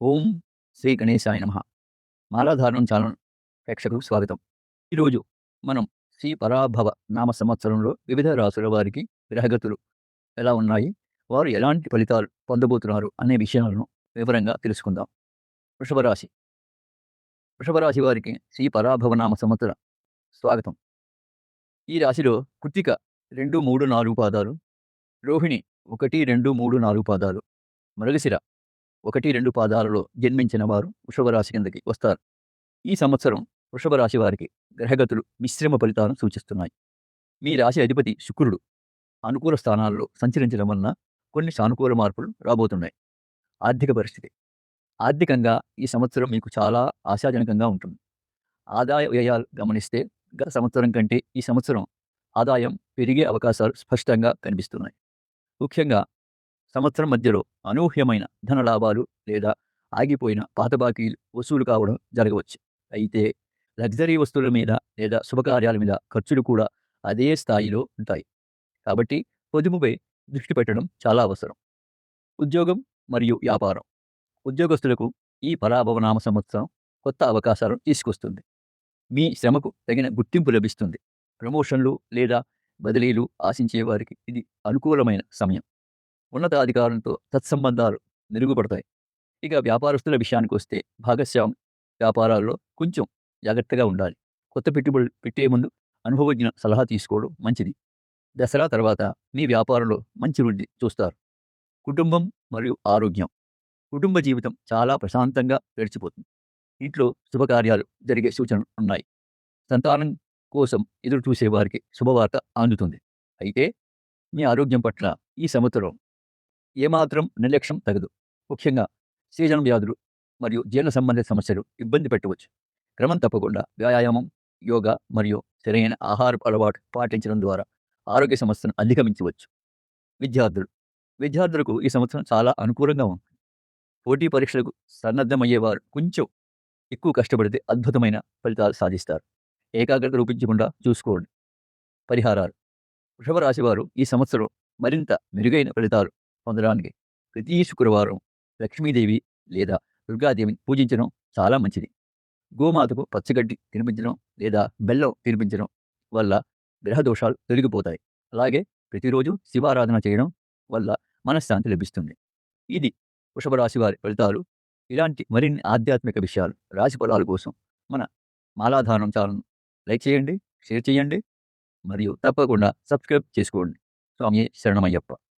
ఓం శ్రీ గణేశాయ నమః. మాలాధారణం ఛానల్ ప్రేక్షకులకు స్వాగతం. ఈరోజు మనం శ్రీ పరాభవ నామ సంవత్సరంలో వివిధ రాసుల వారికి గ్రహగతులు ఎలా ఉన్నాయి, వారు ఎలాంటి ఫలితాలు పొందబోతున్నారు అనే విషయాలను వివరంగా తెలుసుకుందాం. వృషభ రాశి. వృషభ రాశి వారికి శ్రీ పరాభవ నామ సంవత్సర స్వాగతం. ఈ రాశిలో కృత్తిక 2, 3, 4 పాదాలు, రోహిణి 1, 2, 3, 4 పాదాలు, మృగశిర 1, 2 పాదాలలో జన్మించిన వారు వృషభ రాశి కిందకి వస్తారు. ఈ సంవత్సరం వృషభ రాశి వారికి గ్రహగతులు మిశ్రమ ఫలితాలను సూచిస్తున్నాయి. మీ రాశి అధిపతి శుక్రుడు అనుకూల స్థానాల్లో సంచరించడం వలన కొన్ని సానుకూల మార్పులు రాబోతున్నాయి. ఆర్థిక పరిస్థితి. ఆర్థికంగా ఈ సంవత్సరం మీకు చాలా ఆశాజనకంగా ఉంటుంది. ఆదాయ వ్యయాలు గమనిస్తే గత సంవత్సరం కంటే ఈ సంవత్సరం ఆదాయం పెరిగే అవకాశాలు స్పష్టంగా కనిపిస్తున్నాయి. ముఖ్యంగా సంవత్సరం మధ్యలో అనూహ్యమైన ధన లాభాలు లేదా ఆగిపోయిన పాత బాకీలు వసూలు కావడం జరగవచ్చు. అయితే లగ్జరీ వస్తువుల మీద లేదా శుభకార్యాల మీద ఖర్చులు కూడా అదే స్థాయిలో ఉంటాయి. కాబట్టి పొదుపుపై దృష్టి పెట్టడం చాలా అవసరం. ఉద్యోగం మరియు వ్యాపారం. ఉద్యోగస్తులకు ఈ పరాభవనామ సంవత్సరం కొత్త అవకాశాలను తీసుకొస్తుంది. మీ శ్రమకు తగిన గుర్తింపు లభిస్తుంది. ప్రమోషన్లు లేదా బదిలీలు ఆశించే వారికి ఇది అనుకూలమైన సమయం. ఉన్నతాధికారులతో తత్సంబంధాలు మెరుగుపడతాయి. ఇక వ్యాపారస్తుల విషయానికి వస్తే భాగస్వామి వ్యాపారాల్లో కొంచెం జాగ్రత్తగా ఉండాలి. కొత్త పెట్టుబడులు పెట్టే ముందు అనుభవజ్ఞ సలహా తీసుకోవడం మంచిది. దసరా తర్వాత మీ వ్యాపారంలో మంచి వృద్ధి చూస్తారు. కుటుంబం మరియు ఆరోగ్యం. కుటుంబ జీవితం చాలా ప్రశాంతంగా గడిచిపోతుంది. ఇంట్లో శుభకార్యాలు జరిగే సూచనలు ఉన్నాయి. సంతానం కోసం ఎదురు చూసే వారికి శుభవార్త అందుతుంది. అయితే మీ ఆరోగ్యం పట్ల ఈ సంవత్సరం ఏమాత్రం నిర్లక్ష్యం తగదు. ముఖ్యంగా సీజన్ వ్యాధులు మరియు జీర్ణ సంబంధిత సమస్యలు ఇబ్బంది పెట్టవచ్చు. క్రమం తప్పకుండా వ్యాయామం, యోగా మరియు సరైన ఆహారపు అలవాటు పాటించడం ద్వారా ఆరోగ్య సమస్యను అధిగమించవచ్చు. విద్యార్థులు. విద్యార్థులకు ఈ సంవత్సరం చాలా అనుకూలంగా ఉంటుంది. పోటీ పరీక్షలకు సన్నద్ధమయ్యేవారు కొంచెం ఎక్కువ కష్టపడితే అద్భుతమైన ఫలితాలు సాధిస్తారు. ఏకాగ్రత రూపించకుండా చూసుకోండి. పరిహారాలు. వృషభ రాశి వారు ఈ సంవత్సరం మరింత మెరుగైన ఫలితాలు పొందడానికి ప్రతి శుక్రవారం లక్ష్మీదేవి లేదా దుర్గాదేవిని పూజించడం చాలా మంచిది. గోమాతకు పచ్చగడ్డి తినిపించడం లేదా బెల్లం తినిపించడం వల్ల గ్రహ దోషాలు తొలగిపోతాయి. అలాగే ప్రతిరోజు శివారాధన చేయడం వల్ల మనశ్శాంతి లభిస్తుంది. ఇది వృషభ రాశి వారి ఫలితాలు. ఇలాంటి మరిన్ని ఆధ్యాత్మిక విషయాలు, రాశి ఫలాల కోసం మన మాలాధారణం ఛానల్ లైక్ చేయండి, షేర్ చేయండి మరియు తప్పకుండా సబ్స్క్రైబ్ చేసుకోండి. స్వామి శరణమయ్యప్ప.